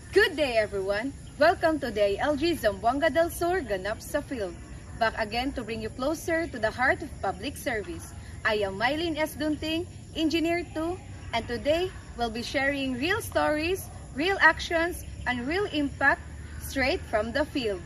Good day everyone! Welcome to the LG Zamboanga del Sur Ganap sa Field. Back again to bring you closer to the heart of public service. I am Mylene S. Dunting, Engineer 2, and today we'll be sharing real stories, real actions, and real impact straight from the field.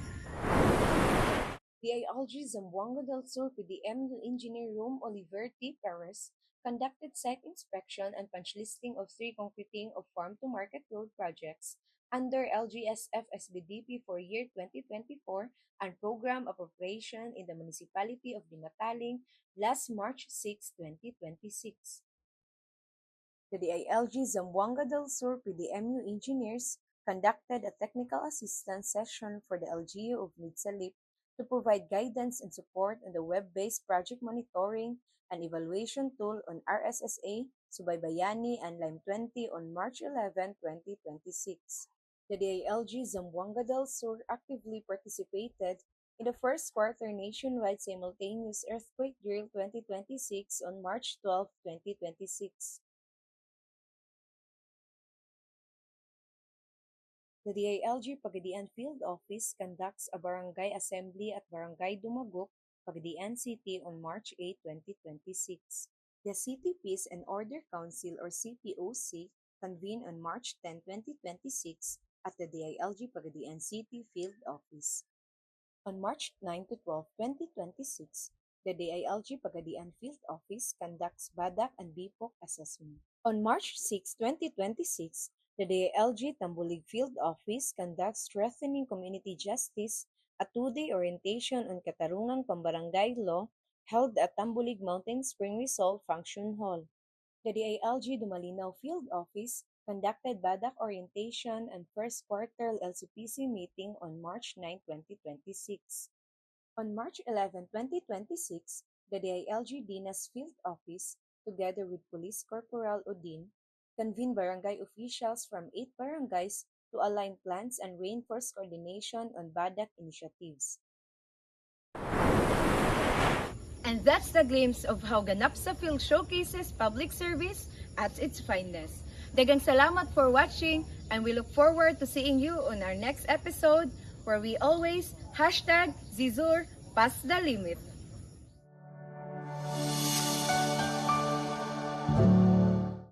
The LG Zamboanga del Sur PDM Engineer Room Oliver T. Perez conducted site inspection and punch listing of 3 concreting of farm-to-market road projects under LGSF SBDP for year 2024 and Program of Operation in the Municipality of Dimataling last March 6, 2026. The DILG Zamboanga del Sur PDMU engineers conducted a technical assistance session for the LGU of Midsalip to provide guidance and support on the web-based project monitoring and evaluation tool on RSSA, Subaybayani, and Lime 20 on March 11, 2026. The DILG Zamboanga del Sur actively participated in the first quarter nationwide simultaneous earthquake drill 2026 on March 12, 2026. The DILG Pagadian Field Office conducts a barangay assembly at Barangay Dumagok, Pagadian City on March 8, 2026. The City Peace and Order Council or CPOC convened on March 10, 2026 at the DILG Pagadian City Field Office. On March 9 to 12, 2026, the DILG Pagadian Field Office conducts BADAC and BPOC assessment. On March 6, 2026, the DILG Tambulig Field Office conducts Strengthening Community Justice, a 2-day orientation on Katarungang Pambarangay Law held at Tambulig Mountain Spring Resort Function Hall. The DILG Dumalinaw Field Office conducted BADAC orientation and first quarter LCPC meeting on March 9, 2026. On March 11, 2026, the DILG Dinas Field Office, together with Police Corporal Odin, convened barangay officials from 8 barangays to align plans and reinforce coordination on BADAC initiatives. And that's the glimpse of how Ganap sa Field showcases public service at its finest. Daghang salamat for watching, and we look forward to seeing you on our next episode where we always #Zizur Past the Limit.